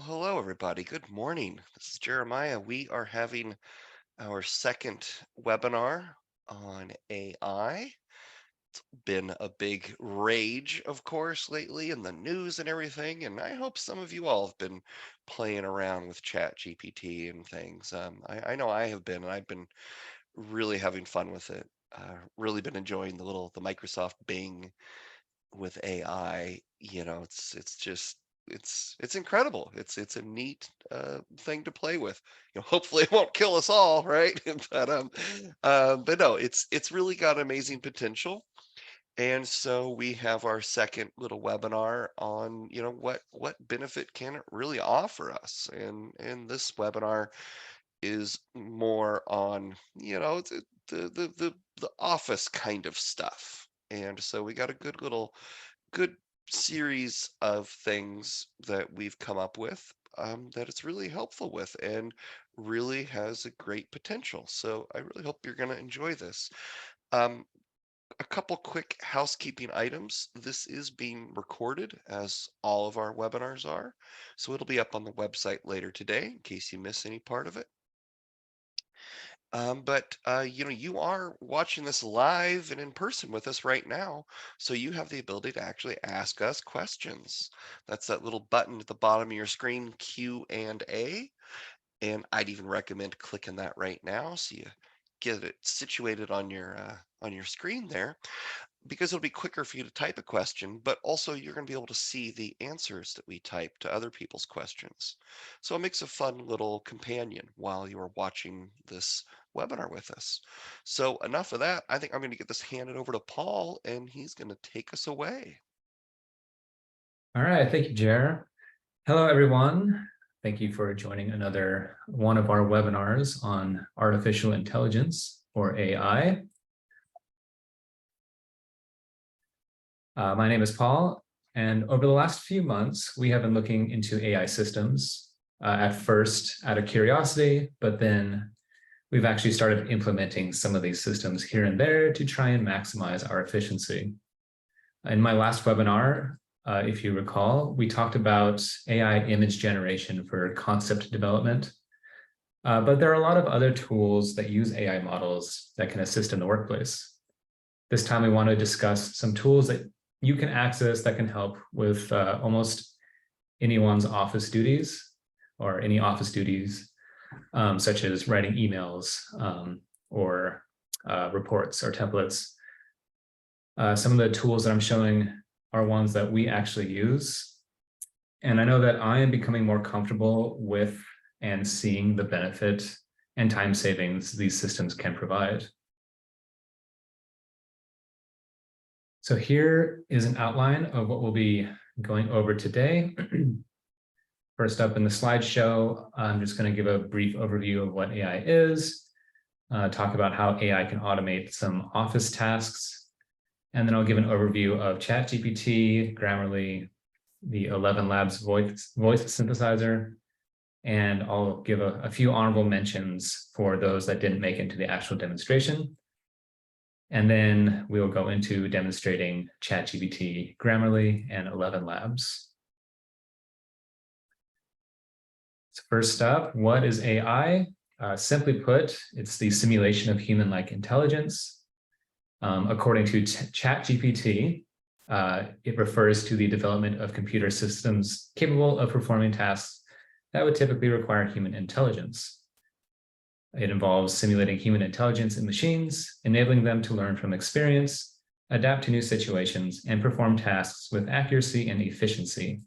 Hello, everybody. Good morning. This is Jeremiah. We are having our second webinar on AI. Been a big rage, of course, lately in the news and everything. And I hope some of you all have been playing around with ChatGPT and things. I know I have been, and I've been really having fun with it. Really been enjoying the Microsoft Bing with AI. It's just it's incredible. It's a neat thing to play with. Hopefully it won't kill us all, right? But no, it's really got amazing potential. And so we have our second little webinar on, what benefit can it really offer us. And this webinar is more on, the office kind of stuff. And so we got a good series of things that we've come up with that it's really helpful with and really has a great potential. So I really hope you're going to enjoy this. Um, a couple quick housekeeping items. This is being recorded as all of our webinars are. So it'll be up on the website later today in case you miss any part of it. But you are watching this live and in person with us right now, so you have the ability to actually ask us questions. That's that little button at the bottom of your screen, Q&A, and I'd even recommend clicking that right now so you get it situated on your screen there because it'll be quicker for you to type a question, but also you're going to be able to see the answers that we type to other people's questions. So it makes a fun little companion while you are watching this webinar with us. So enough of that. I think I'm going to get this handed over to Paul, and he's going to take us away. All right, thank you, Jer. Hello, everyone. Thank you for joining another one of our webinars on artificial intelligence, or AI. My name is Paul, and over the last few months, we have been looking into AI systems, at first out of curiosity, but then we've actually started implementing some of these systems here and there to try and maximize our efficiency. In my last webinar, if you recall, we talked about AI image generation for concept development, but there are a lot of other tools that use AI models that can assist in the workplace. This time we want to discuss some tools that you can access that can help with almost anyone's office duties or any office duties, such as writing emails or reports or templates. Some of the tools that I'm showing are ones that we actually use. And I know that I am becoming more comfortable with and seeing the benefit and time savings these systems can provide. So here is an outline of what we'll be going over today. First up in the slideshow, I'm just going to give a brief overview of what AI is, talk about how AI can automate some office tasks, and then I'll give an overview of ChatGPT, Grammarly, the 11 Labs voice synthesizer, and I'll give a few honorable mentions for those that didn't make it into the actual demonstration. And then we'll go into demonstrating ChatGPT, Grammarly, and 11 Labs. So first up, what is AI? Simply put, it's the simulation of human-like intelligence. According to ChatGPT, it refers to the development of computer systems capable of performing tasks that would typically require human intelligence. It involves simulating human intelligence in machines, enabling them to learn from experience, adapt to new situations, and perform tasks with accuracy and efficiency.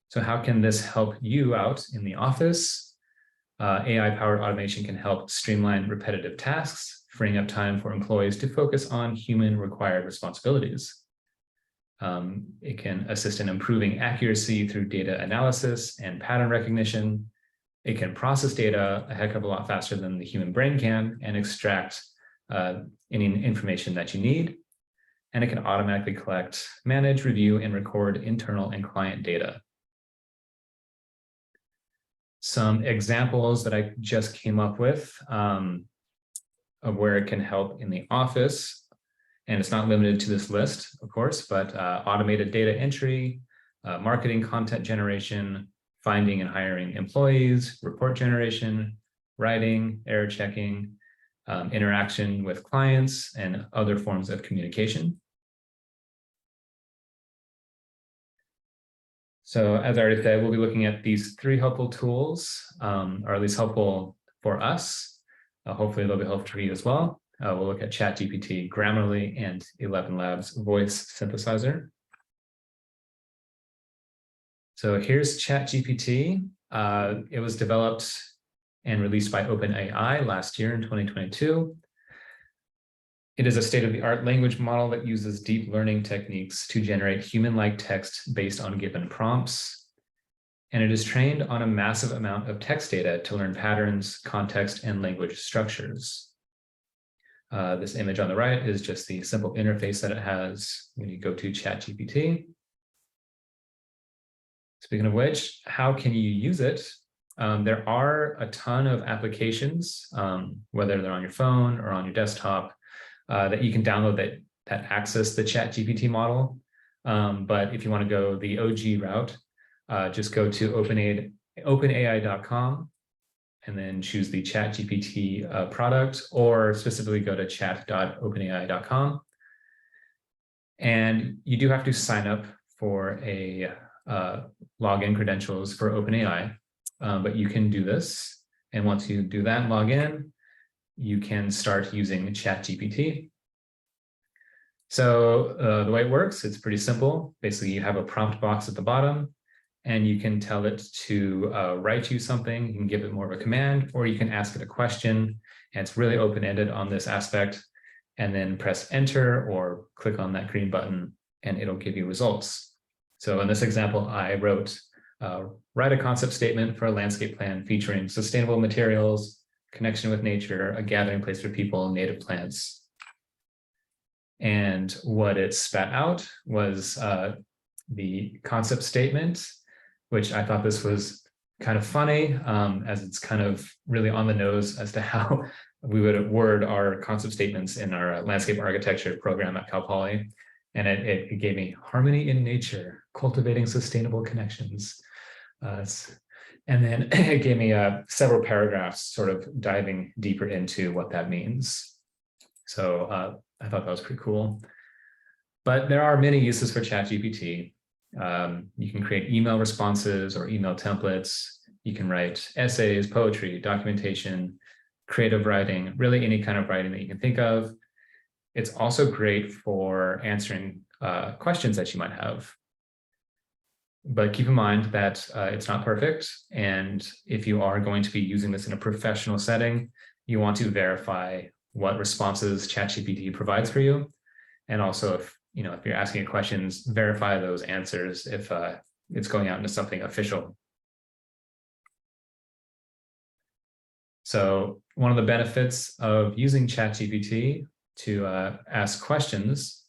So how can this help you out in the office? AI-powered automation can help streamline repetitive tasks, freeing up time for employees to focus on human-required responsibilities. It can assist in improving accuracy through data analysis and pattern recognition. It can process data a heck of a lot faster than the human brain can and extract any information that you need. And it can automatically collect, manage, review, and record internal and client data. Some examples that I just came up with of where it can help in the office. And it's not limited to this list, of course, but automated data entry, marketing content generation, finding and hiring employees, report generation, writing, error checking, interaction with clients, and other forms of communication. So as I already said, we'll be looking at these 3 helpful tools, or at least helpful for us. Hopefully they'll be helpful for you as well. We'll look at ChatGPT, Grammarly, and 11 Labs voice synthesizer. So here's ChatGPT. It was developed and released by OpenAI last year in 2022. It is a state-of-the-art language model that uses deep learning techniques to generate human-like text based on given prompts. And it is trained on a massive amount of text data to learn patterns, context, and language structures. This image on the right is just the simple interface that it has when you go to ChatGPT. Speaking of which, how can you use it? There are a ton of applications, whether they're on your phone or on your desktop, that you can download that access the ChatGPT model. But if you want to go the OG route, just go to openai.com and then choose the ChatGPT product, or specifically go to chat.openai.com. And you do have to sign up for a login credentials for OpenAI, but you can do this. And once you do that and log in, you can start using ChatGPT. So the way it works, it's pretty simple. Basically, you have a prompt box at the bottom, and you can tell it to write you something. You can give it more of a command, or you can ask it a question. And it's really open-ended on this aspect. And then press enter or click on that green button, and it'll give you results. So in this example, I wrote, write a concept statement for a landscape plan featuring sustainable materials, connection with nature, a gathering place for people, native plants. And what it spat out was the concept statement, which I thought this was kind of funny, as it's kind of really on the nose as to how we would word our concept statements in our landscape architecture program at Cal Poly. And it gave me harmony in nature, cultivating sustainable connections. And then it gave me several paragraphs sort of diving deeper into what that means. So I thought that was pretty cool. But there are many uses for ChatGPT. You can create email responses or email templates. You can write essays, poetry, documentation, creative writing, really any kind of writing that you can think of. It's also great for answering questions that you might have. But keep in mind that it's not perfect. And if you are going to be using this in a professional setting, you want to verify what responses ChatGPT provides for you. And also, if you're asking it questions, verify those answers if it's going out into something official. So one of the benefits of using ChatGPT to ask questions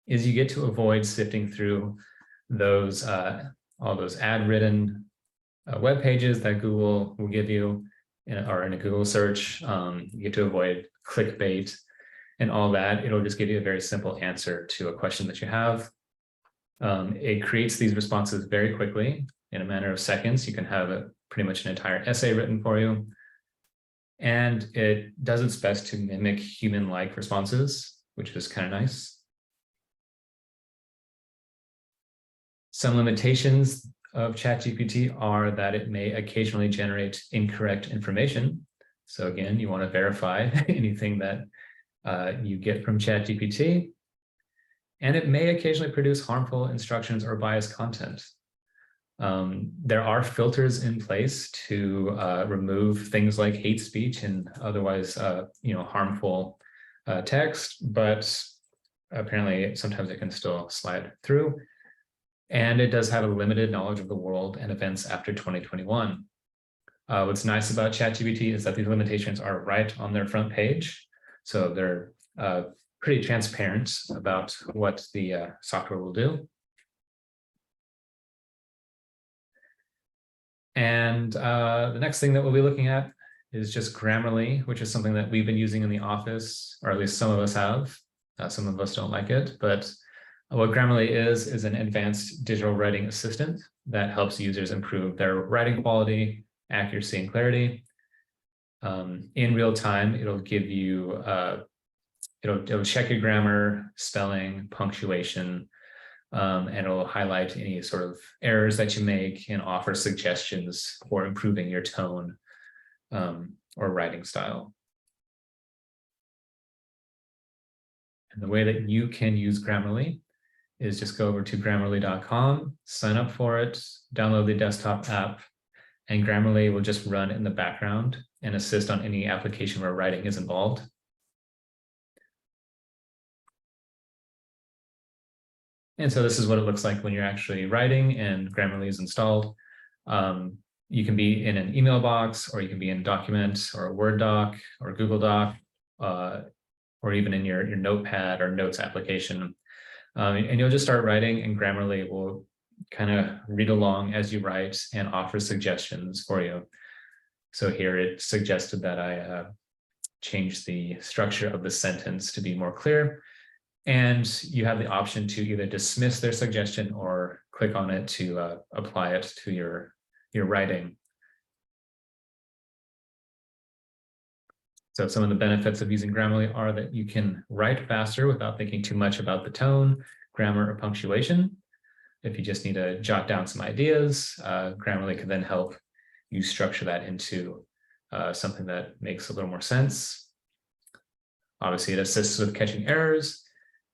is you get to avoid sifting through those all those ad-ridden web pages that Google will give you or in a Google search. You get to avoid clickbait and all that. It'll just give you a very simple answer to a question that you have. It creates these responses very quickly in a matter of seconds. You can have pretty much an entire essay written for you. And it does its best to mimic human-like responses, which is kind of nice. Some limitations of ChatGPT are that it may occasionally generate incorrect information. So again, you want to verify anything that you get from ChatGPT. And it may occasionally produce harmful instructions or biased content. There are filters in place to remove things like hate speech and otherwise, harmful text, but apparently sometimes it can still slide through. And it does have a limited knowledge of the world and events after 2021. What's nice about ChatGPT is that these limitations are right on their front page. So they're pretty transparent about what the software will do. And the next thing that we'll be looking at is just Grammarly, which is something that we've been using in the office, or at least some of us have. Some of us don't like it, but What Grammarly is an advanced digital writing assistant that helps users improve their writing quality, accuracy, and clarity. In real time, it'll give you, it'll check your grammar, spelling, punctuation, and it'll highlight any sort of errors that you make and offer suggestions for improving your tone or writing style. And the way that you can use Grammarly is just go over to grammarly.com, sign up for it, download the desktop app, and Grammarly will just run in the background and assist on any application where writing is involved. And so this is what it looks like when you're actually writing and Grammarly is installed. You can be in an email box, or you can be in a document or a Word doc or a Google Doc, or even in your Notepad or Notes application. And you'll just start writing, and Grammarly will kind of read along as you write and offer suggestions for you. So here it suggested that I change the structure of the sentence to be more clear. And you have the option to either dismiss their suggestion or click on it to apply it to your writing. So some of the benefits of using Grammarly are that you can write faster without thinking too much about the tone, grammar, or punctuation. If you just need to jot down some ideas, Grammarly can then help you structure that into something that makes a little more sense. Obviously, it assists with catching errors,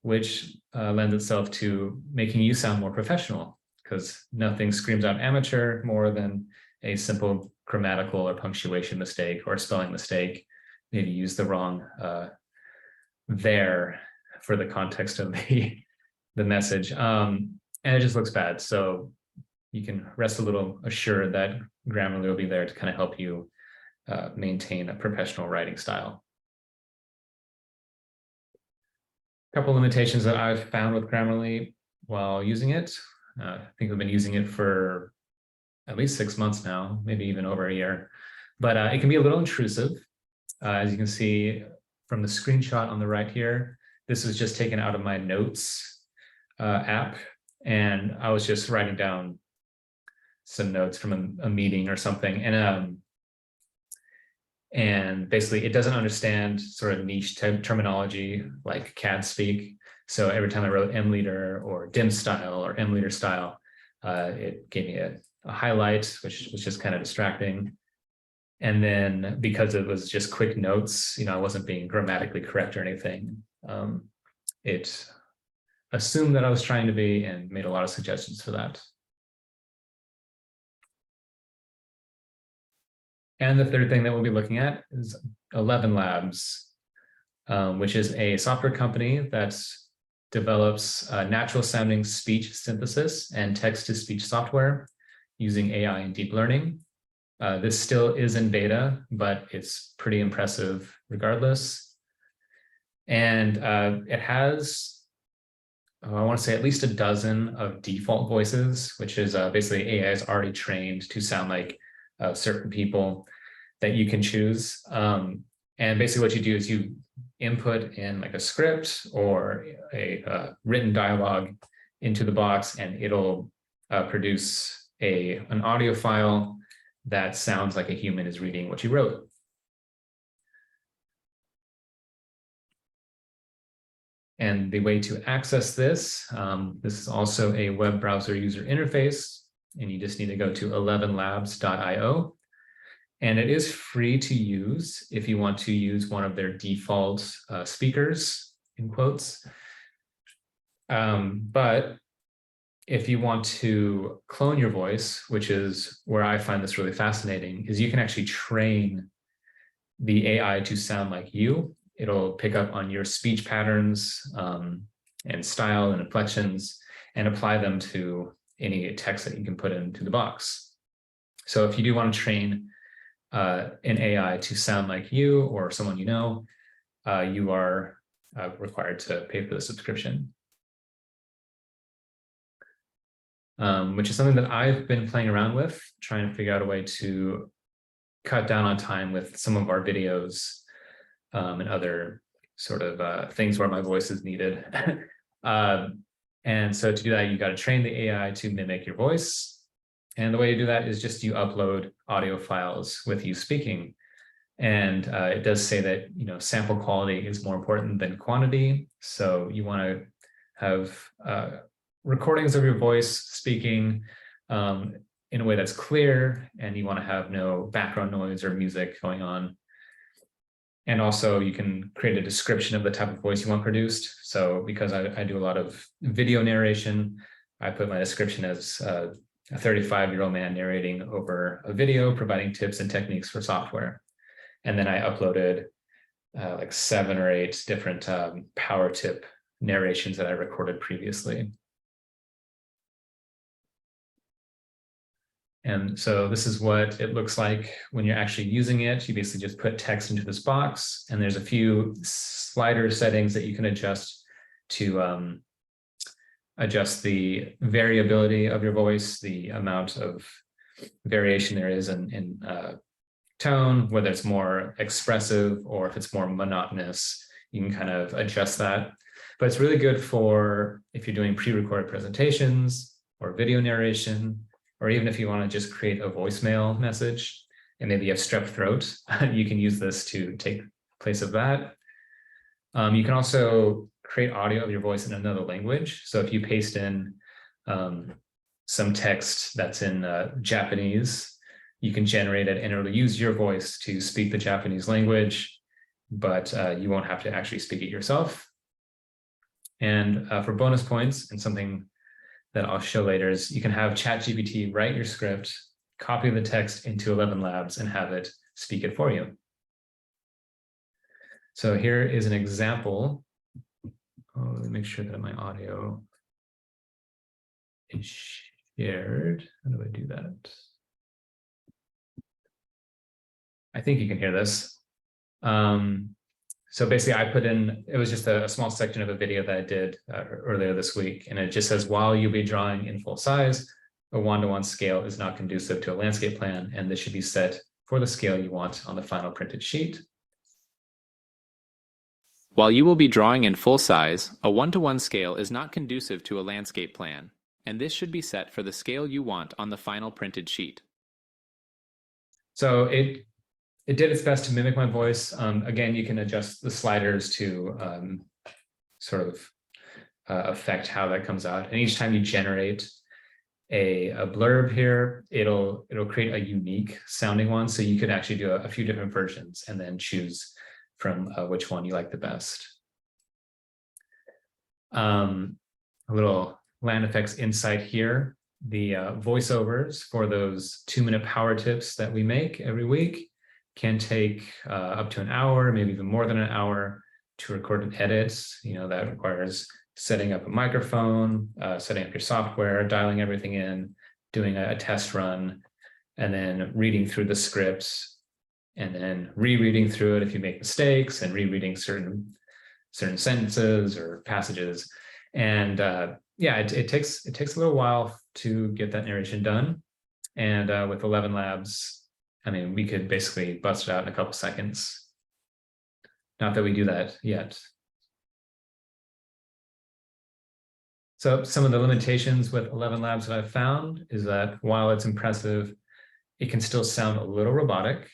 which lends itself to making you sound more professional, because nothing screams out amateur more than a simple grammatical or punctuation mistake or spelling mistake. Maybe use the wrong there for the context of the message. And it just looks bad. So you can rest a little assured that Grammarly will be there to kind of help you maintain a professional writing style. A couple limitations that I've found with Grammarly while using it. I think I've been using it for at least 6 months now, maybe even over a year. But it can be a little intrusive. As you can see from the screenshot on the right here, this was just taken out of my Notes app. And I was just writing down some notes from a meeting or something. And basically, it doesn't understand sort of niche terminology like CAD speak. So every time I wrote M liter or dim style or M liter style, it gave me a highlight, which was just kind of distracting. And then because it was just quick notes, I wasn't being grammatically correct or anything. It assumed that I was trying to be and made a lot of suggestions for that. And the third thing that we'll be looking at is 11 Labs, which is a software company that develops natural sounding speech synthesis and text-to-speech software using AI and deep learning. This still is in beta, but it's pretty impressive regardless. And it has, I want to say, at least a dozen of default voices, which is basically AI is already trained to sound like certain people that you can choose. And basically what you do is you input in like a script or a written dialogue into the box, and it'll produce an audio file that sounds like a human is reading what you wrote. And the way to access this, this is also a web browser user interface, and you just need to go to 11labs.io. And it is free to use if you want to use one of their default speakers, in quotes. But if you want to clone your voice, which is where I find this really fascinating, is you can actually train the AI to sound like you. It'll pick up on your speech patterns and style and inflections and apply them to any text that you can put into the box. So if you do want to train an AI to sound like you or someone you know, you are required to pay for the subscription. Which is something that I've been playing around with, trying to figure out a way to cut down on time with some of our videos and other sort of things where my voice is needed. And so to do that, you got to train the AI to mimic your voice. And the way to do that is just you upload audio files with you speaking. And it does say that, sample quality is more important than quantity. So you want to have recordings of your voice speaking in a way that's clear, and you want to have no background noise or music going on. And also you can create a description of the type of voice you want produced. So because I do a lot of video narration, I put my description as a 35-year-old man narrating over a video, providing tips and techniques for software. And then I uploaded like 7 or 8 different power tip narrations that I recorded previously. And so this is what it looks like when you're actually using it. You basically just put text into this box, and there's a few slider settings that you can adjust to adjust the variability of your voice, the amount of variation there is in tone, whether it's more expressive or if it's more monotonous. You can kind of adjust that. But it's really good for if you're doing pre-recorded presentations or video narration, or even if you want to just create a voicemail message and maybe you have strep throat, you can use this to take place of that. You can also create audio of your voice in another language. So if you paste in some text that's in Japanese, you can generate it and it'll use your voice to speak the Japanese language, but you won't have to actually speak it yourself. And for bonus points, and something that I'll show later, is you can have ChatGPT write your script, copy the text into 11 Labs, and have it speak it for you. So here is an example. Let me make sure that my audio is shared. How do I do that? I think you can hear this. So basically I put in, it was just a small section of a video that I did earlier this week. And it just says, while you'll be drawing in full size, a 1-to-1 scale is not conducive to a landscape plan. And this should be set for the scale you want on the final printed sheet. While you will be drawing in full size, a 1-to-1 scale is not conducive to a landscape plan. And this should be set for the scale you want on the final printed sheet. So it did its best to mimic my voice. Again, you can adjust the sliders to sort of affect how that comes out. And each time you generate a blurb here, it'll create a unique sounding one. So you could actually do a few different versions and then choose from which one you like the best. A little land effects insight here. The voiceovers for those 2-minute power tips that we make every week can take up to an hour, maybe even more than an hour to record and edit. That requires setting up a microphone, setting up your software, dialing everything in, doing a test run, and then reading through the scripts, and then rereading through it if you make mistakes, and rereading certain sentences or passages. And it takes a little while to get that narration done. And with 11 Labs, I mean, we could basically bust it out in a couple seconds. Not that we do that yet. So some of the limitations with 11 Labs that I've found is that while it's impressive, it can still sound a little robotic,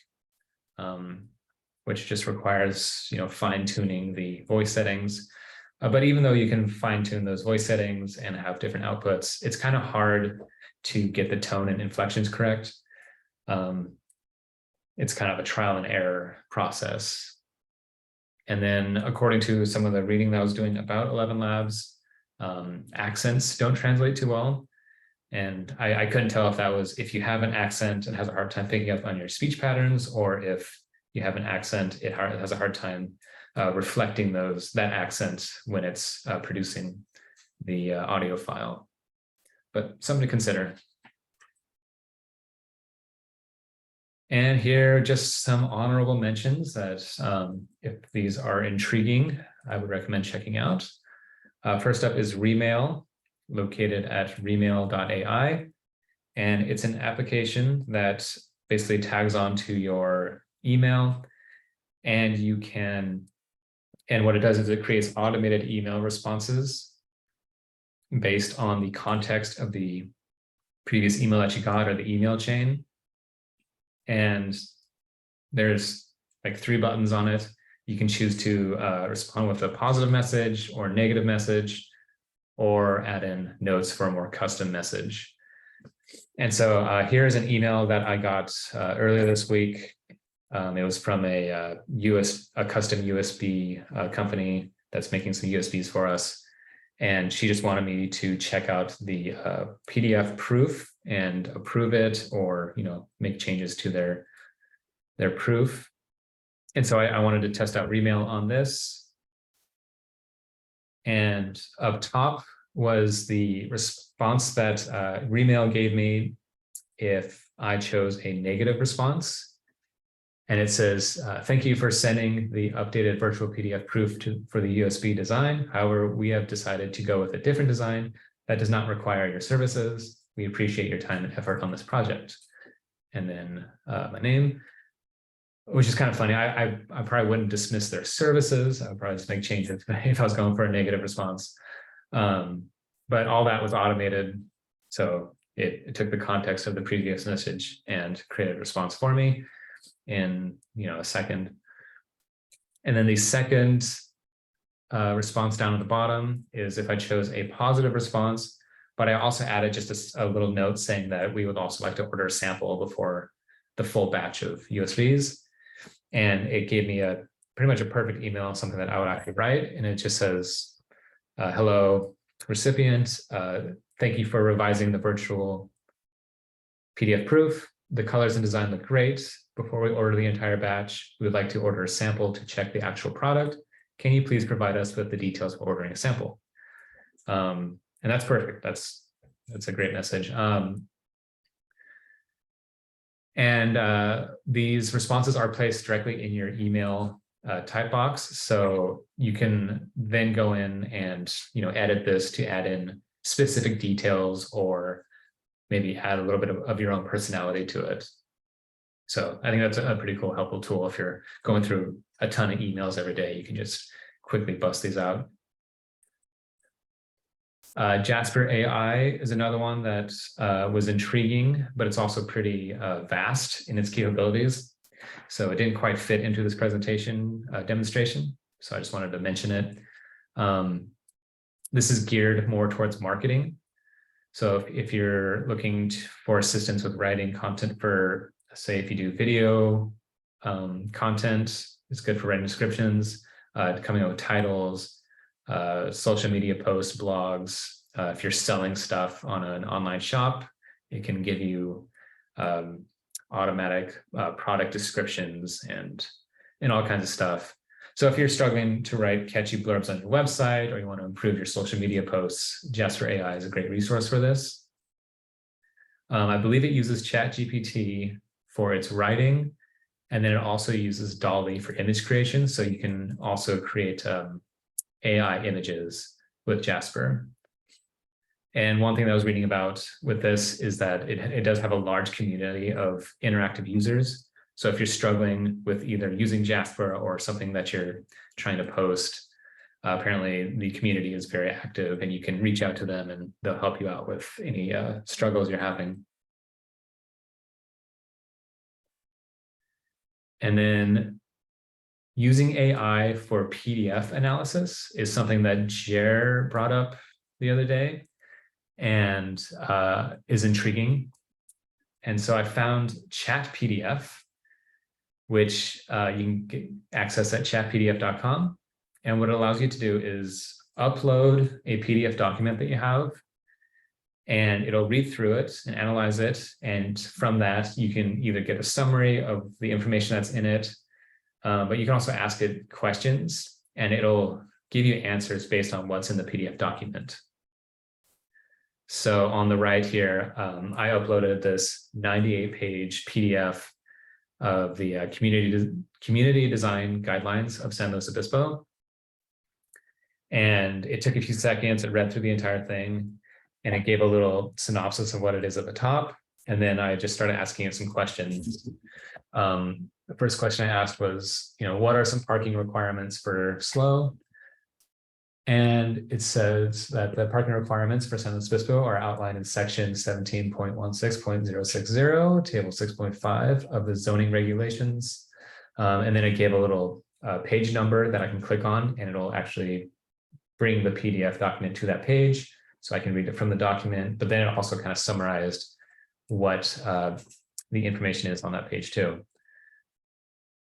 which just requires, fine-tuning the voice settings. But even though you can fine-tune those voice settings and have different outputs, it's kind of hard to get the tone and inflections correct. It's kind of a trial and error process. And then according to some of the reading that I was doing about 11 Labs, accents don't translate too well. And I couldn't tell if that was if you have an accent and has a hard time picking up on your speech patterns, or if you have an accent, it has a hard time reflecting that accent when it's producing the audio file. But something to consider. And here, just some honorable mentions that if these are intriguing, I would recommend checking out. First up is Remail, located at remail.ai. And it's an application that basically tags onto your email. And what it does is it creates automated email responses based on the context of the previous email that you got or the email chain. And there's like 3 buttons on it. You can choose to respond with a positive message or negative message, or add in notes for a more custom message. And so here's an email that I got earlier this week. It was from a custom USB company that's making some USBs for us. And she just wanted me to check out the PDF proof and approve it, or make changes to their proof. And so I wanted to test out Remail on this. And up top was the response that Remail gave me if I chose a negative response. And it says, thank you for sending the updated virtual PDF proof for the USB design. However, we have decided to go with a different design that does not require your services. We appreciate your time and effort on this project. And then my name, which is kind of funny. I probably wouldn't dismiss their services. I would probably just make changes if I was going for a negative response. But all that was automated. So it took the context of the previous message and created a response for me in a second. And then the second response down at the bottom is if I chose a positive response, but I also added just a little note saying that we would also like to order a sample before the full batch of USBs. And it gave me pretty much a perfect email, something that I would actually write. And it just says, hello, recipient, thank you for revising the virtual PDF proof. The colors and design look great. Before we order the entire batch, we would like to order a sample to check the actual product. Can you please provide us with the details for ordering a sample? And that's perfect. That's a great message. And these responses are placed directly in your email type box. So you can then go in and edit this to add in specific details, or maybe add a little bit of your own personality to it. So I think that's a pretty cool, helpful tool. If you're going through a ton of emails every day, you can just quickly bust these out. Jasper AI is another one that was intriguing, but it's also pretty vast in its capabilities. So it didn't quite fit into this presentation demonstration. So I just wanted to mention it. This is geared more towards marketing. So if you're looking for assistance with writing content for, say, if you do video content, it's good for writing descriptions, coming up with titles, social media posts, blogs. If you're selling stuff on an online shop, it can give you automatic product descriptions and all kinds of stuff. So if you're struggling to write catchy blurbs on your website, or you want to improve your social media posts, Jasper AI is a great resource for this. I believe it uses ChatGPT for its writing, and then it also uses DALL-E for image creation. So you can also create AI images with Jasper. And one thing that I was reading about with this is that it does have a large community of interactive users. So if you're struggling with either using Jasper or something that you're trying to post, apparently the community is very active, and you can reach out to them and they'll help you out with any struggles you're having. And then using AI for PDF analysis is something that Jer brought up the other day, and is intriguing. And so I found ChatPDF, which you can access at chatpdf.com. And what it allows you to do is upload a PDF document that you have, and it'll read through it and analyze it. And from that, you can either get a summary of the information that's in it, but you can also ask it questions, and it'll give you answers based on what's in the PDF document. So on the right here, I uploaded this 98-page PDF of the community design guidelines of San Luis Obispo. And it took a few seconds. It read through the entire thing, and it gave a little synopsis of what it is at the top. And then I just started asking it some questions. The first question I asked was, what are some parking requirements for SLO? And it says that the parking requirements for San Luis Obispo are outlined in section 17.16.060, table 6.5 of the zoning regulations. And then it gave a little page number that I can click on, and it'll actually bring the PDF document to that page, so I can read it from the document. But then it also kind of summarized what the information is on that page too,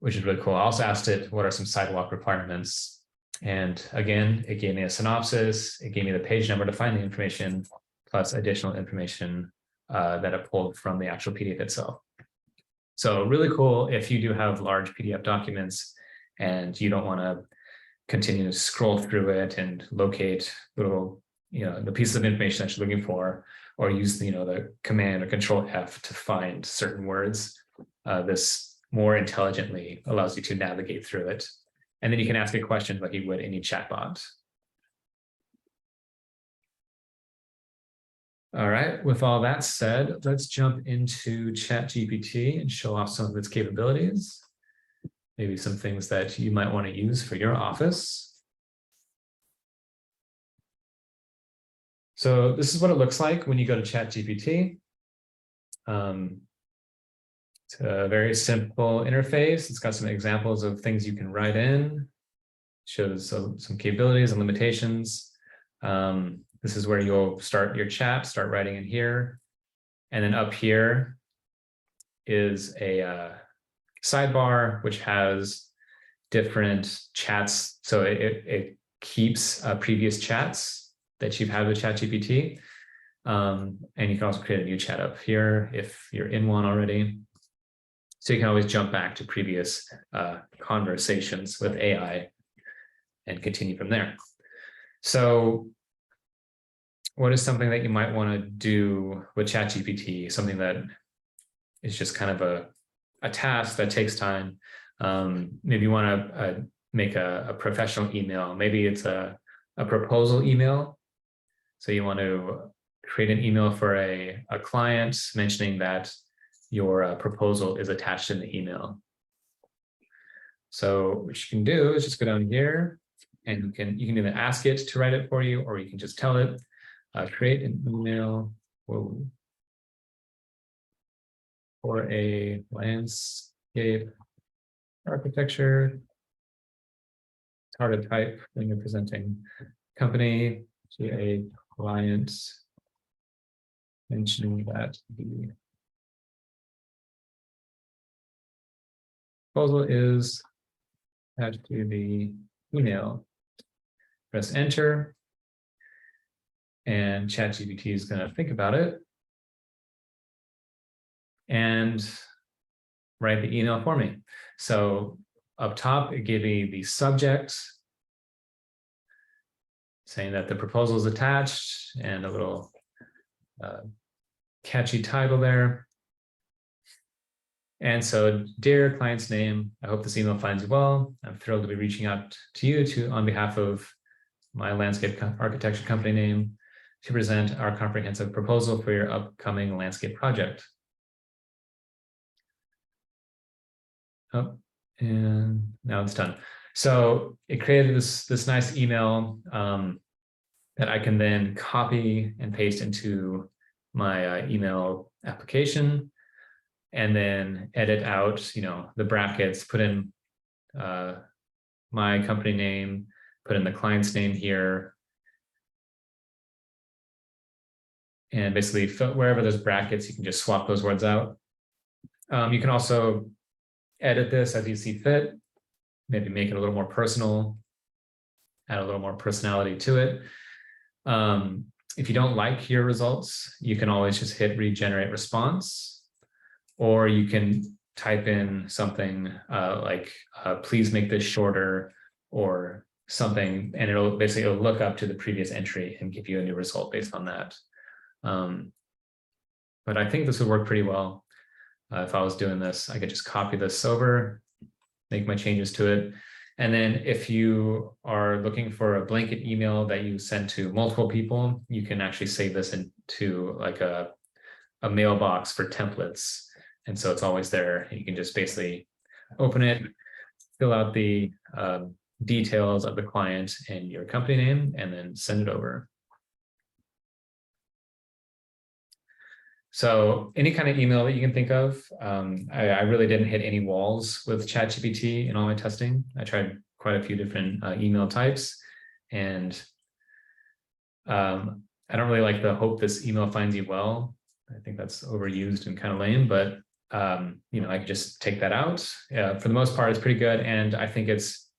which is really cool. I also asked it, what are some sidewalk requirements? And again, it gave me a synopsis. It gave me the page number to find the information, plus additional information that it pulled from the actual PDF itself. So really cool if you do have large PDF documents and you don't want to continue to scroll through it and locate little, the pieces of information that you're looking for, or use the command or control F to find certain words. This more intelligently allows you to navigate through it. And then you can ask a question like you would any chatbot. All right, with all that said, let's jump into ChatGPT and show off some of its capabilities. Maybe some things that you might want to use for your office. So this is what it looks like when you go to ChatGPT. It's a very simple interface. It's got some examples of things you can write in. Shows some capabilities and limitations. This is where you'll start your chat, start writing in here. And then up here is a sidebar, which has different chats. So it keeps previous chats that you've had with ChatGPT. And you can also create a new chat up here if you're in one already. So you can always jump back to previous conversations with AI and continue from there. So what is something that you might want to do with ChatGPT? Something that is just kind of a task that takes time. Maybe you want to make a professional email. Maybe it's a proposal email. So you want to create an email for a client mentioning that your proposal is attached in the email. So what you can do is just go down here, and you can either ask it to write it for you, or you can just tell it, create an email for a landscape architecture. It's hard to type when you're presenting company to a client, mentioning that the proposal is attached to the email. Press enter, and ChatGPT is going to think about it and write the email for me. So up top, it gave me the subject, saying that the proposal is attached, and a little catchy title there. And so, dear client's name, I hope this email finds you well. I'm thrilled to be reaching out to you on behalf of my landscape architecture company name to present our comprehensive proposal for your upcoming landscape project. Oh, and now it's done. So it created this nice email that I can then copy and paste into my email application, and then edit out, the brackets, put in my company name, put in the client's name here, and basically wherever there's brackets, you can just swap those words out. You can also edit this as you see fit, maybe make it a little more personal, add a little more personality to it. If you don't like your results, you can always just hit regenerate response, or you can type in something like, please make this shorter, or something, and it'll look up to the previous entry and give you a new result based on that. But I think this would work pretty well. If I was doing this, I could just copy this over, make my changes to it. And then if you are looking for a blanket email that you send to multiple people, you can actually save this into like a mailbox for templates. And so it's always there. You can just basically open it, fill out the details of the client and your company name, and then send it over. So any kind of email that you can think of, I really didn't hit any walls with ChatGPT in all my testing. I tried quite a few different email types, and I don't really like the hope this email finds you well. I think that's overused and kind of lame, but you know, I could just take that out. For the most part, it's pretty good. And I think it's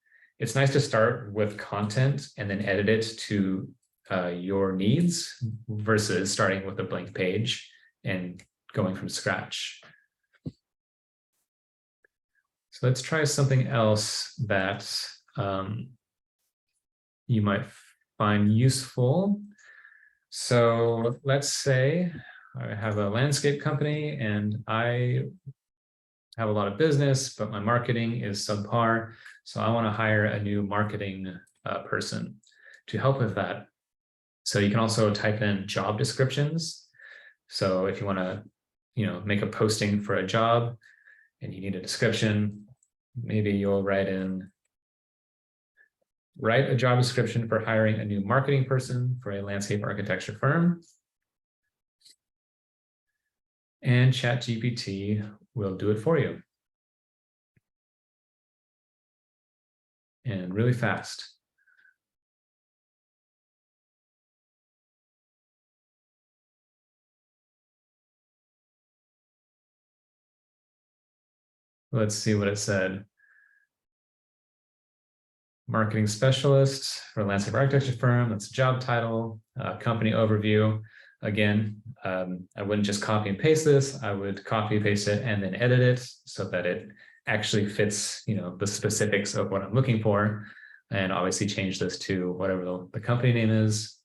nice to start with content and then edit it to your needs versus starting with a blank page and going from scratch. So let's try something else that you might find useful. So let's say I have a landscape company and I have a lot of business, but my marketing is subpar. So I want to hire a new marketing person to help with that. So you can also type in job descriptions. So if you want to, you know, make a posting for a job and you need a description, maybe you'll write a job description for hiring a new marketing person for a landscape architecture firm. And ChatGPT will do it for you. And really fast. Let's see what it said. Marketing specialist for a landscape architecture firm. That's a job title. Company overview. Again, I wouldn't just copy and paste this. I would copy and paste it and then edit it so that it actually fits, you know, the specifics of what I'm looking for, and obviously change this to whatever the company name is.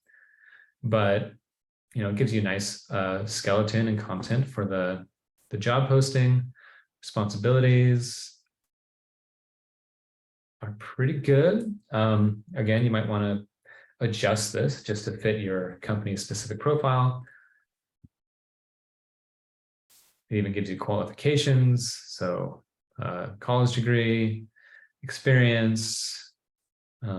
But you know, it gives you a nice skeleton and content for the job posting. Responsibilities are pretty good. Again, you might want to adjust this just to fit your company's specific profile. It even gives you qualifications, so college degree, experience, you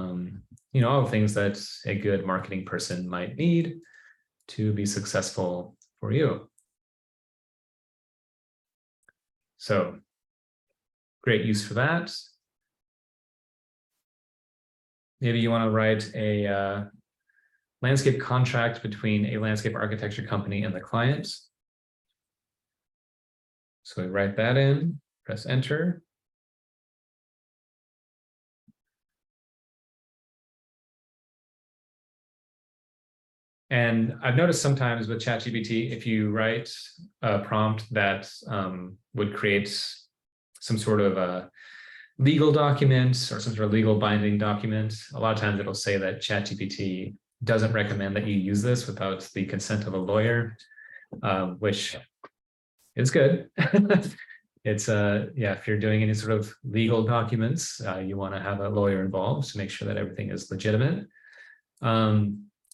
know, all the things that a good marketing person might need to be successful for you. So great use for that. Maybe you want to write a landscape contract between a landscape architecture company and the client. So we write that in, press enter. And I've noticed sometimes with ChatGPT, if you write a prompt that would create some sort of a legal document or some sort of legal binding document, a lot of times it'll say that ChatGPT doesn't recommend that you use this without the consent of a lawyer, which is good. It's yeah, if you're doing any sort of legal documents, you want to have a lawyer involved to make sure that everything is legitimate.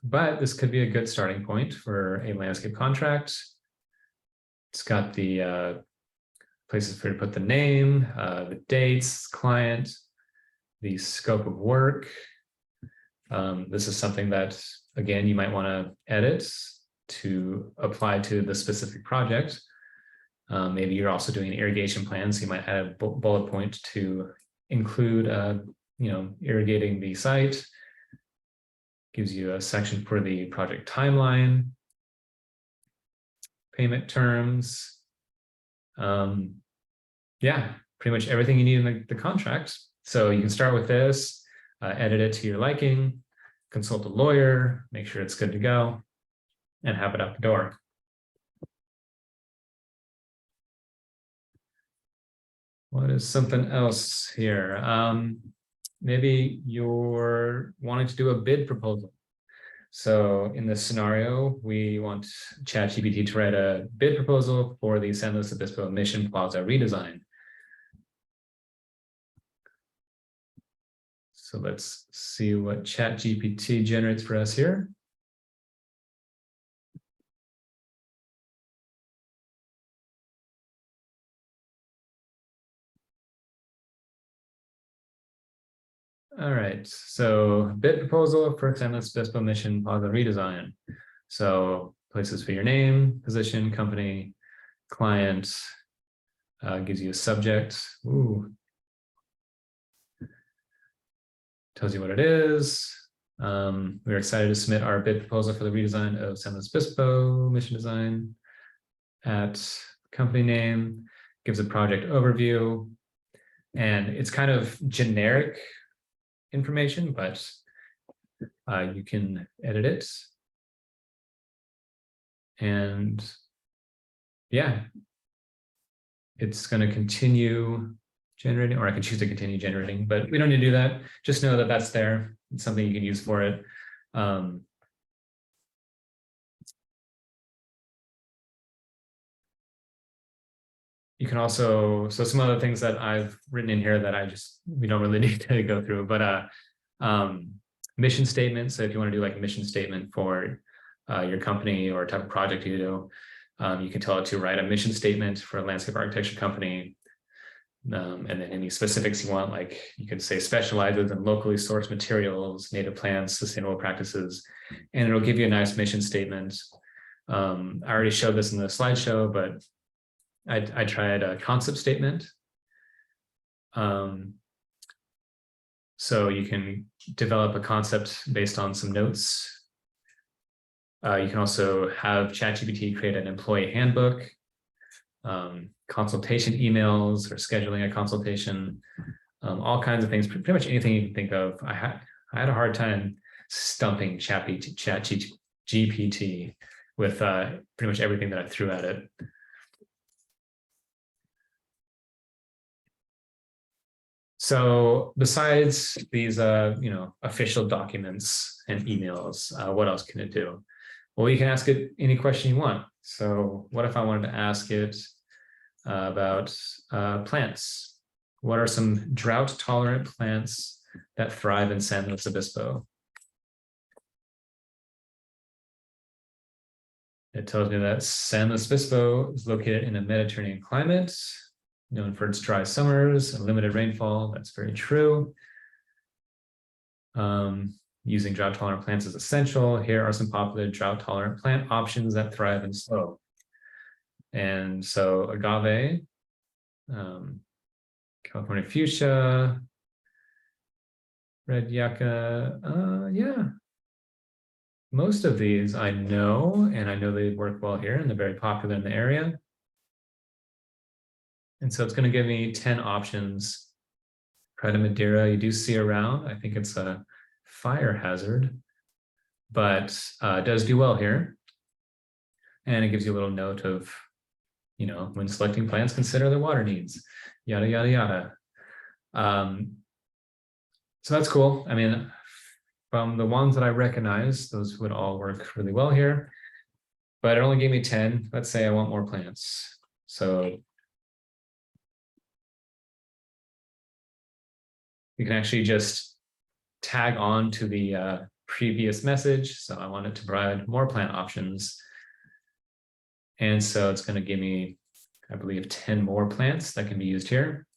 But this could be a good starting point for a landscape contract. It's got the places for you to put the name, the dates, client, the scope of work. This is something that, again, you might want to edit to apply to the specific project. Maybe you're also doing an irrigation plan, so you might add a bullet point to include, you know, irrigating the site. Gives you a section for the project timeline, payment terms. Yeah, pretty much everything you need in the contract. So you can start with this, edit it to your liking, consult a lawyer, make sure it's good to go, and have it out the door. What is something else here? Maybe you're wanting to do a bid proposal. So in this scenario, we want ChatGPT to write a bid proposal for the San Luis Obispo Mission Plaza redesign. So let's see what ChatGPT generates for us here. All right, so bid proposal for San Luis Obispo mission plaza redesign. So places for your name, position, company, client, gives you a subject. Ooh. Tells you what it is. We're excited to submit our bid proposal for the redesign of San Luis Obispo mission design. At company name, gives a project overview, and it's kind of generic information, but you can edit it. And yeah, it's going to continue generating, or I can choose to continue generating, but we don't need to do that. Just know that that's there. It's something you can use for it. You can also, so some other things that I've written in here that we don't really need to go through, but mission statement. So if you want to do like a mission statement for your company or type of project you do, you can tell it to write a mission statement for a landscape architecture company. And then any specifics you want, like you could say specializes in locally sourced materials, native plants, sustainable practices, and it'll give you a nice mission statement. I already showed this in the slideshow, but I tried a concept statement. So you can develop a concept based on some notes. You can also have ChatGPT create an employee handbook, consultation emails, or scheduling a consultation, all kinds of things, pretty much anything you can think of. I had a hard time stumping ChatGPT with pretty much everything that I threw at it. So besides these, official documents and emails, what else can it do? Well, you can ask it any question you want. So what if I wanted to ask it about plants? What are some drought-tolerant plants that thrive in San Luis Obispo? It tells me that San Luis Obispo is located in a Mediterranean climate, known for its dry summers and limited rainfall. That's very true. Using drought-tolerant plants is essential. Here are some popular drought-tolerant plant options that thrive in slow. And so agave, California fuchsia, red yucca, yeah. Most of these I know, and I know they work well here and they're very popular in the area. And so it's going to give me 10 options. Preta Madeira, you do see around. I think it's a fire hazard, but it does do well here. And it gives you a little note of, when selecting plants, consider their water needs, yada, yada, yada. So that's cool. I mean, from the ones that I recognize, those would all work really well here, but it only gave me 10. Let's say I want more plants. So you can actually just tag on to the previous message. So I want it to provide more plant options. And so it's going to give me, I believe, 10 more plants that can be used here.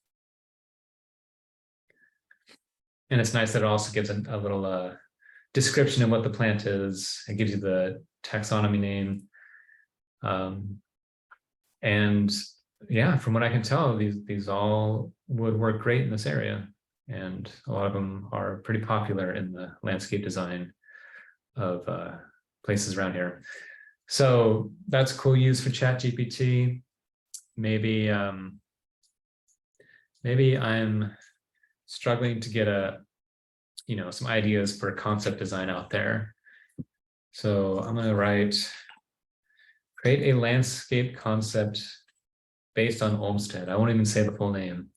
And it's nice that it also gives a little description of what the plant is. It gives you the taxonomy name. And yeah, from what I can tell, these all would work great in this area. And a lot of them are pretty popular in the landscape design of places around here. So that's a cool use for ChatGPT. Maybe I'm struggling to get some ideas for concept design out there. So I'm going to create a landscape concept based on Olmsted. I won't even say the full name.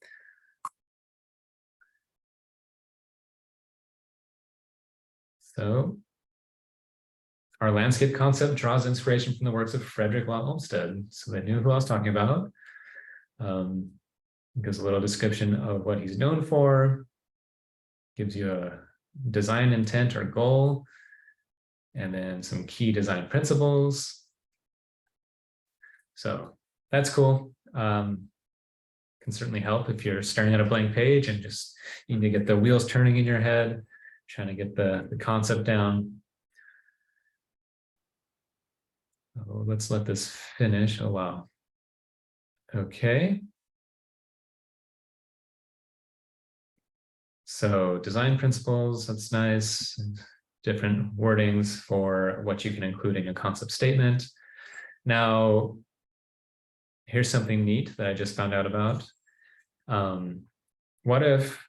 So our landscape concept draws inspiration from the works of Frederick Law Olmsted. So they knew who I was talking about. Gives a little description of what he's known for, gives you a design intent or goal, and then some key design principles. So that's cool. can certainly help if you're staring at a blank page and just you need to get the wheels turning in your head, trying to get the concept down. Oh, let's let this finish. Oh, wow. Okay. So design principles, that's nice. Different wordings for what you can include in your concept statement. Now, here's something neat that I just found out about. What if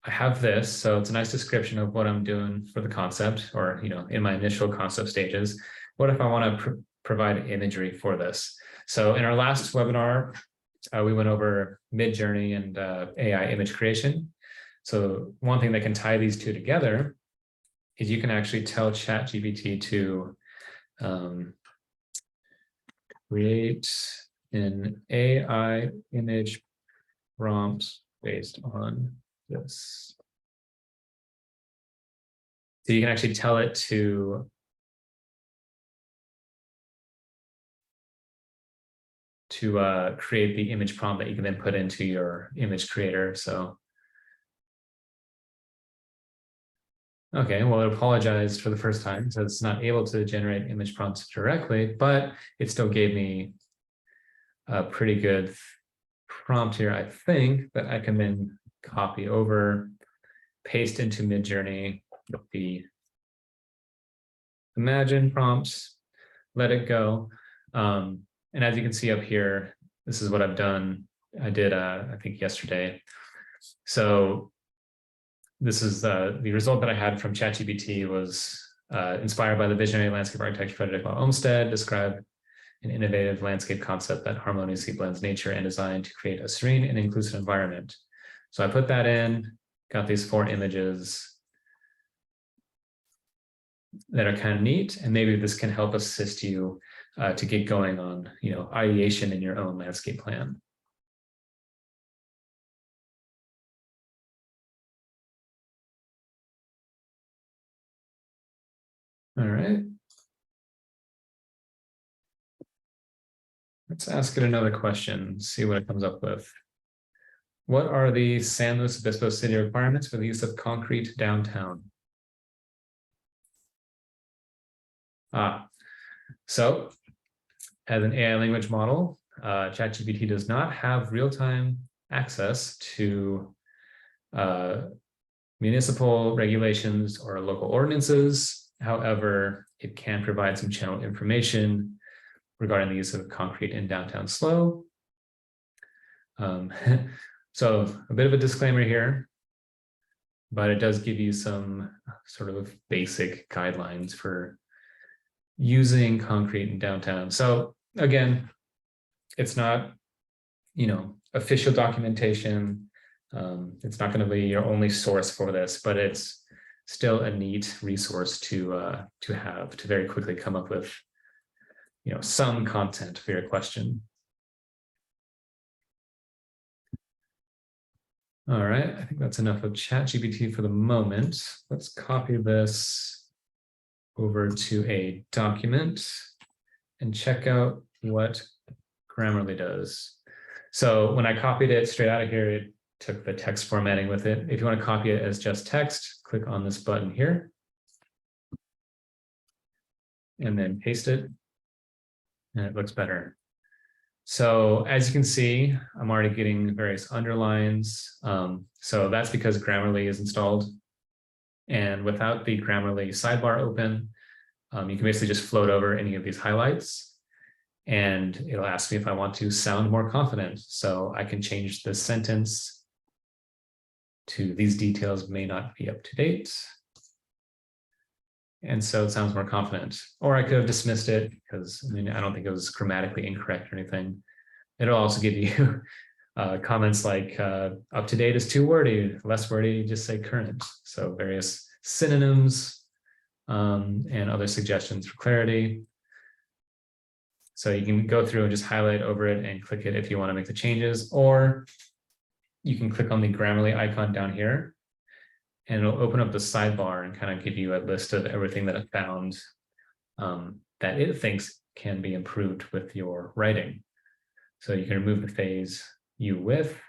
I have this? So it's a nice description of what I'm doing for the concept, or in my initial concept stages. What if I want to provide imagery for this? So in our last webinar, we went over Midjourney and AI image creation. So one thing that can tie these two together is you can actually tell ChatGPT to create an AI image prompt based on this. So you can actually tell it to create the image prompt that you can then put into your image creator. So, okay, well, it apologized for the first time, so it's not able to generate image prompts directly, but it still gave me a pretty good prompt here, I think, that I can then copy over, paste into Midjourney with the imagine prompts, let it go. And as you can see up here, this is what I've done. I did, I think yesterday. So this is the result that I had from ChatGPT was inspired by the visionary landscape architect Frederick Law Olmsted, described an innovative landscape concept that harmoniously blends nature and design to create a serene and inclusive environment. So I put that in, got these 4 images that are kind of neat, and maybe this can help assist you to get going on, ideation in your own landscape plan. All right. Let's ask it another question, see what it comes up with. What are the San Luis Obispo city requirements for the use of concrete downtown? So as an AI language model, ChatGPT does not have real-time access to municipal regulations or local ordinances. However, it can provide some general information regarding the use of concrete in downtown slow. So a bit of a disclaimer here, but it does give you some sort of basic guidelines for using concrete in downtown. So again, it's not, official documentation. It's not going to be your only source for this, but it's still a neat resource to have to very quickly come up with, some content for your question. All right, I think that's enough of ChatGPT for the moment. Let's copy this over to a document and check out what Grammarly does. So when I copied it straight out of here, it took the text formatting with it. If you want to copy it as just text, click on this button here and then paste it, and it looks better. So as you can see, I'm already getting various underlines. So that's because Grammarly is installed. And without the Grammarly sidebar open, you can basically just float over any of these highlights, and it'll ask me if I want to sound more confident. So I can change the sentence to "these details may not be up to date." And so it sounds more confident. Or I could have dismissed it because I don't think it was grammatically incorrect or anything. It'll also give you comments like up to date is too wordy, less wordy, just say current. So various synonyms and other suggestions for clarity. So you can go through and just highlight over it and click it if you want to make the changes, or you can click on the Grammarly icon down here and it'll open up the sidebar and kind of give you a list of everything that it found that it thinks can be improved with your writing. So you can remove the phase, you with.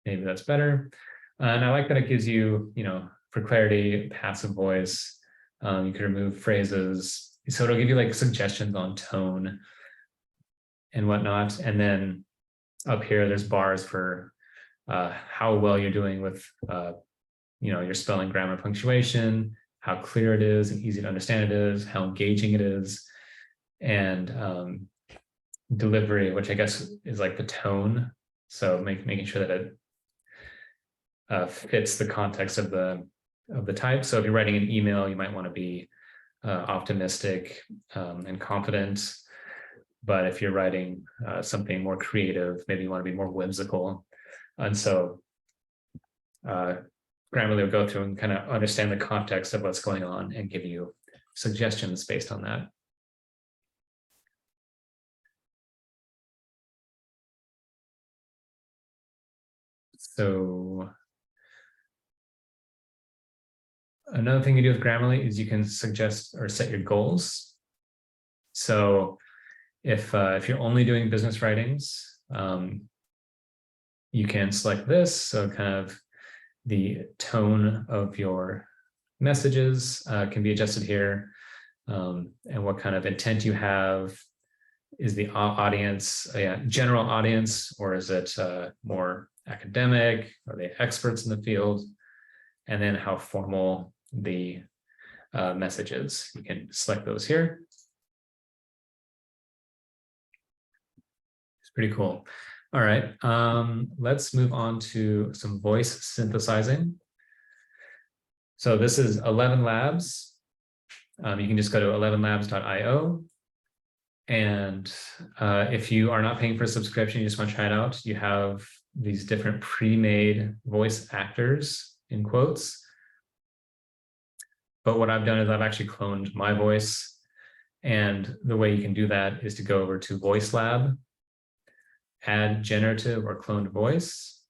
Maybe that's better. And I like that it gives you, for clarity, passive voice. You can remove phrases. So it'll give you like suggestions on tone and whatnot. And then up here, there's bars for how well you're doing with, your spelling, grammar, punctuation, how clear it is and easy to understand it is, how engaging it is, and delivery, which I guess is like the tone. So making sure that it fits the context of the type. So if you're writing an email, you might want to be optimistic and confident. But if you're writing something more creative, maybe you want to be more whimsical. And so Grammarly will go through and kind of understand the context of what's going on and give you suggestions based on that. So another thing you do with Grammarly is you can suggest or set your goals. So if you're only doing business writings, you can select this. So kind of the tone of your messages can be adjusted here, and what kind of intent you have. Is the audience a general audience, or is it more academic? Are they experts in the field? And then how formal the message is. You can select those here. It's pretty cool. All right, let's move on to some voice synthesizing. So this is 11 Labs. You can just go to 11labs.io. And if you are not paying for a subscription, you just want to try it out, you have these different pre-made voice actors, in quotes. But what I've done is I've actually cloned my voice. And the way you can do that is to go over to Voice Lab, add generative or cloned voice.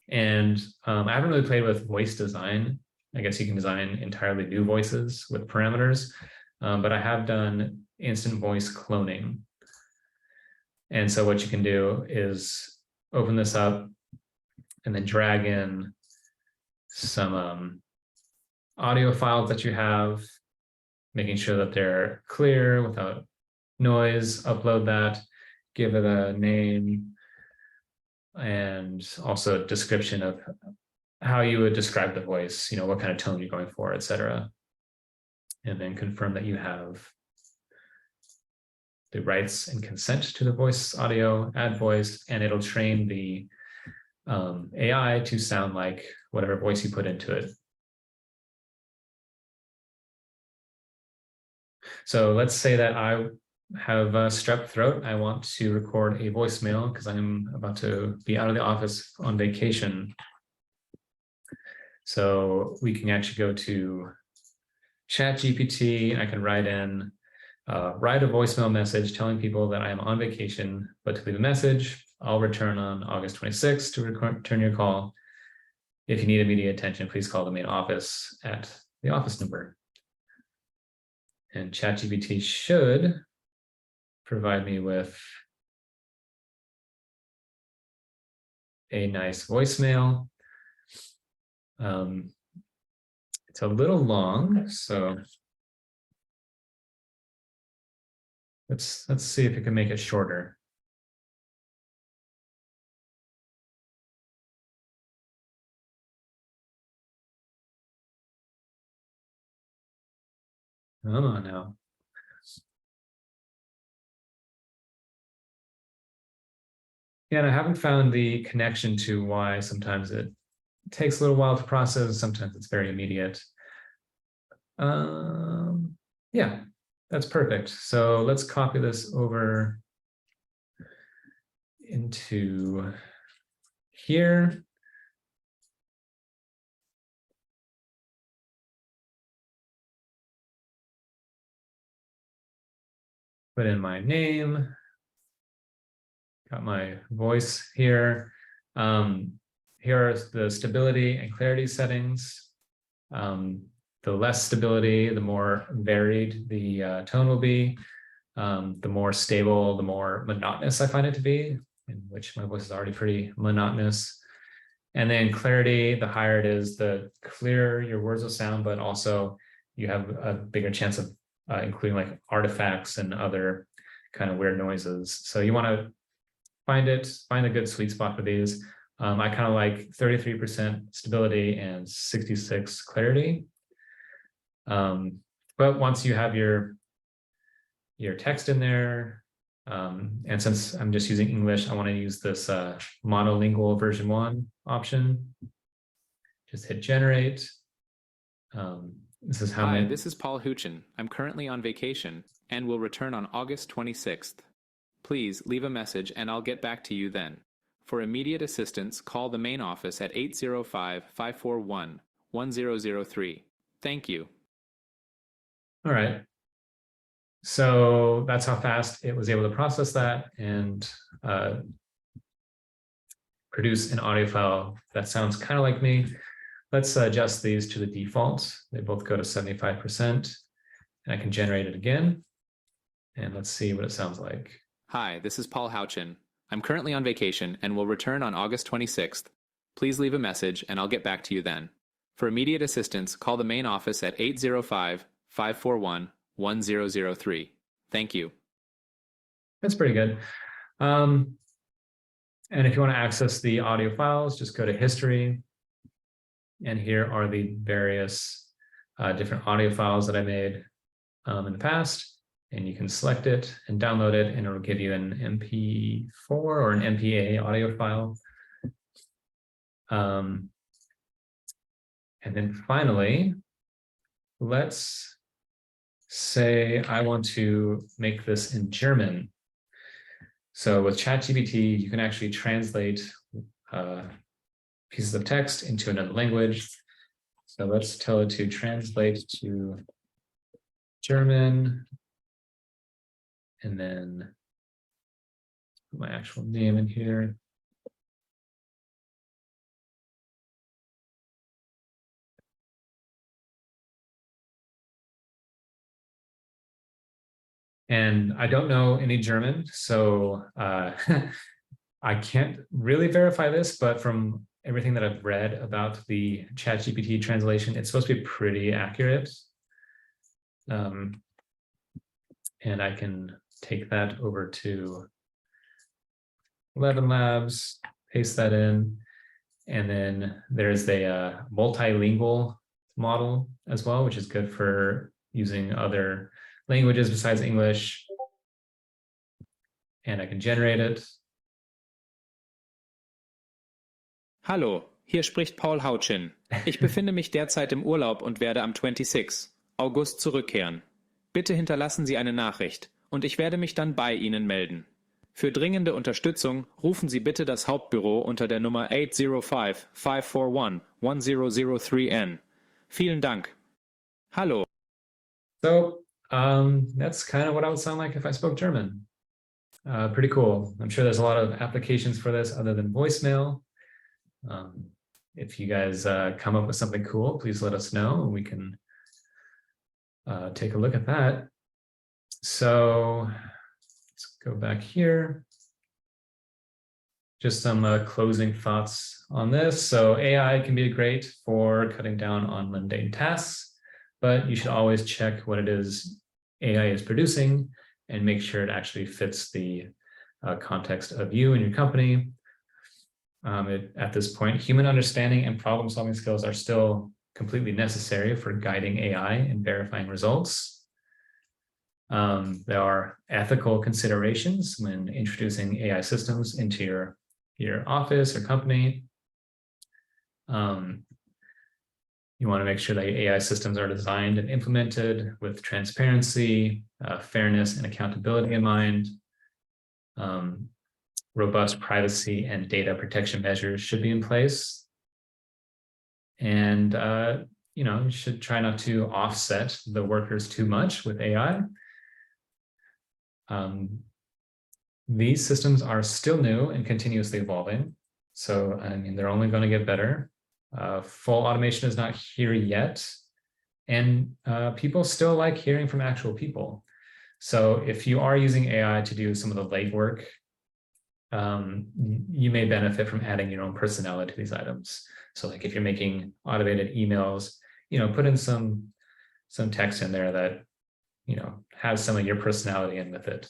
And I haven't really played with voice design. I guess you can design entirely new voices with parameters, but I have done instant voice cloning. And so what you can do is open this up and then drag in some audio files that you have, making sure that they're clear without noise, upload that, give it a name, and also a description of how you would describe the voice, what kind of tone you're going for, etc. And then confirm that you have the rights and consent to the voice audio, add voice, and it'll train the AI to sound like whatever voice you put into it. So let's say that I have strep throat. I want to record a voicemail because I'm about to be out of the office on vacation. So we can actually go to ChatGPT. I can write in, write a voicemail message telling people that I am on vacation, but to leave a message, I'll return on August 26th to return your call. If you need immediate attention, please call the main office at the office number. And ChatGPT should provide me with a nice voicemail. It's a little long, so let's see if it can make it shorter. Come on now. Yeah, and I haven't found the connection to why sometimes it takes a little while to process, sometimes it's very immediate. Yeah, that's perfect. So let's copy this over into here. Put in my name. Got my voice here. Here are the stability and clarity settings. The the less stability, the more varied the tone will be. The more stable, the more monotonous I find it to be, in which my voice is already pretty monotonous. And then clarity, the higher it is, the clearer your words will sound, but also you have a bigger chance of including like artifacts and other kind of weird noises. So you want to find a good sweet spot for these. I kind of like 33% stability and 66 clarity. But once you have your text in there, and since I'm just using English, I want to use this monolingual version 1 option. Just hit generate. This is how Hi, many. this is Paul Huchin. I'm currently on vacation and will return on August 26th. Please leave a message and I'll get back to you then. For immediate assistance, call the main office at 805-541-1003. Thank you. All right. So that's how fast it was able to process that and produce an audio file that sounds kind of like me. Let's adjust these to the default. They both go to 75%. And I can generate it again. And let's see what it sounds like. Hi, this is Paul Huchin. I'm currently on vacation and will return on August 26th. Please leave a message and I'll get back to you then. For immediate assistance, call the main office at 805-541-1003. Thank you. That's pretty good. And if you want to access the audio files, just go to history. And here are the various different audio files that I made in the past. And you can select it and download it, and it'll give you an MP4 or an MPA audio file. And then finally, let's say I want to make this in German. So with ChatGPT, you can actually translate pieces of text into another language. So let's tell it to translate to German. And then put my actual name in here. And I don't know any German, so I can't really verify this, but from everything that I've read about the ChatGPT translation, it's supposed to be pretty accurate. And I can take that over to 11 Labs, paste that in, and then there's a multilingual model as well, which is good for using other languages besides English. And I can generate it. Hallo, hier spricht Paul Huchin. Ich befinde mich derzeit im Urlaub und werde am 26. August zurückkehren. Bitte hinterlassen Sie eine Nachricht und ich werde mich dann bei Ihnen melden. Für dringende Unterstützung rufen Sie bitte das Hauptbüro unter der Nummer 805-541-1003 an. Vielen Dank. Hallo. So that's kind of what I would sound like if I spoke German. Pretty cool. I'm sure there's a lot of applications for this other than voicemail. If you guys come up with something cool, please let us know and we can take a look at that. So let's go back here. Just some closing thoughts on this. So AI can be great for cutting down on mundane tasks, but you should always check what it is AI is producing and make sure it actually fits the context of you and your company. At this point, human understanding and problem-solving skills are still completely necessary for guiding AI and verifying results. There are ethical considerations when introducing AI systems into your office or company. You want to make sure that your AI systems are designed and implemented with transparency, fairness, and accountability in mind. Robust privacy and data protection measures should be in place. And you should try not to offset the workers too much with AI. These systems are still new and continuously evolving. So, I mean, they're only going to get better. Full automation is not here yet, And people still like hearing from actual people. So if you are using AI to do some of the legwork, you may benefit from adding your own personality to these items. So like if you're making automated emails, put in some text in there that, has some of your personality in with it.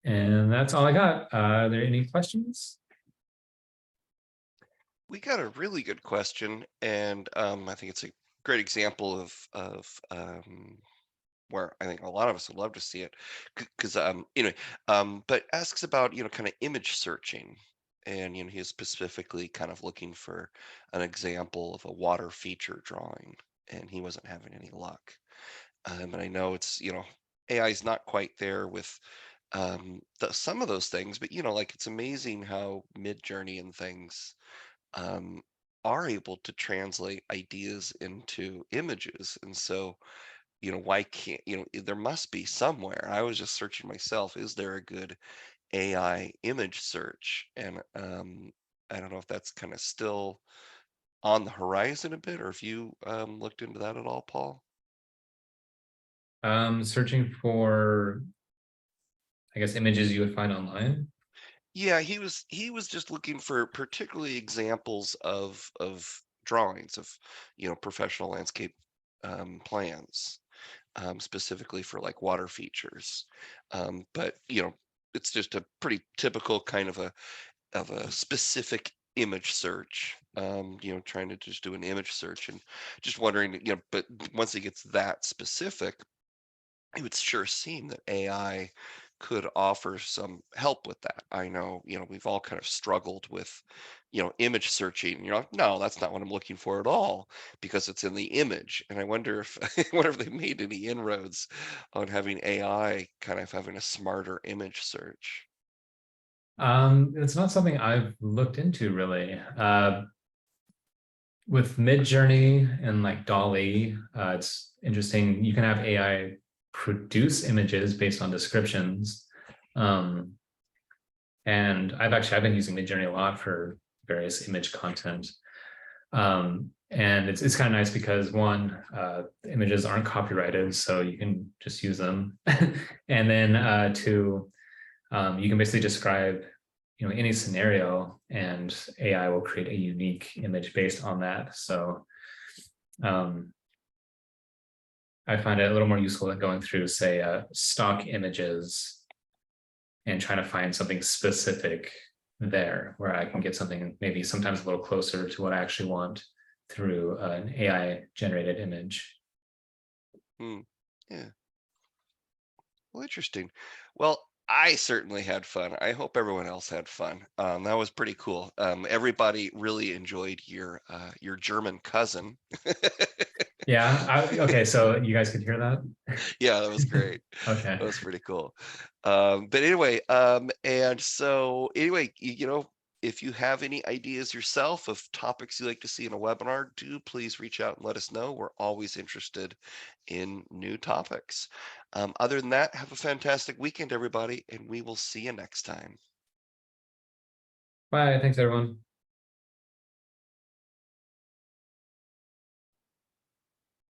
And that's all I got. Are there any questions? We got a really good question, and I think it's a great example of where I think a lot of us would love to see it, because but asks about kind of image searching, and he's specifically kind of looking for an example of a water feature drawing, and he wasn't having any luck. And I know it's AI is not quite there with some of those things, but like it's amazing how Mid-Journey and things um, are able to translate ideas into images. And so, why can't, there must be somewhere. I was just searching myself, is there a good AI image search? And I don't know if that's kind of still on the horizon a bit, or if you looked into that at all, Paul. Searching for, I guess, images you would find online. Yeah, he was just looking for particularly examples of drawings of professional landscape plans, specifically for like water features. But it's just a pretty typical kind of a specific image search. Trying to just do an image search and just wondering, but once he gets that specific, it would sure seem that AI could offer some help with that. I know, we've all kind of struggled with, image searching. No, that's not what I'm looking for at all, because it's in the image. And I wonder if I wonder if they made any inroads on having AI kind of having a smarter image search. It's not something I've looked into really. With Mid-Journey and like DALL-E, it's interesting. You can have AI produce images based on descriptions. And I've been using Mid-Journey a lot for various image content. And it's kind of nice because one, images aren't copyrighted, so you can just use them. And then two, you can basically describe any scenario, and AI will create a unique image based on that. So I find it a little more useful than going through, say, stock images and trying to find something specific there, where I can get something maybe sometimes a little closer to what I actually want through an AI generated image. Yeah. Well, interesting. Well, I certainly had fun. I hope everyone else had fun. That was pretty cool. Everybody really enjoyed your German cousin. Yeah. Okay. So you guys could hear that? Yeah, that was great. Okay. That was pretty cool. But anyway, and so anyway, if you have any ideas yourself of topics you'd like to see in a webinar, do please reach out and let us know. We're always interested in new topics. Other than that, have a fantastic weekend, everybody, and we will see you next time. Bye. Thanks, everyone.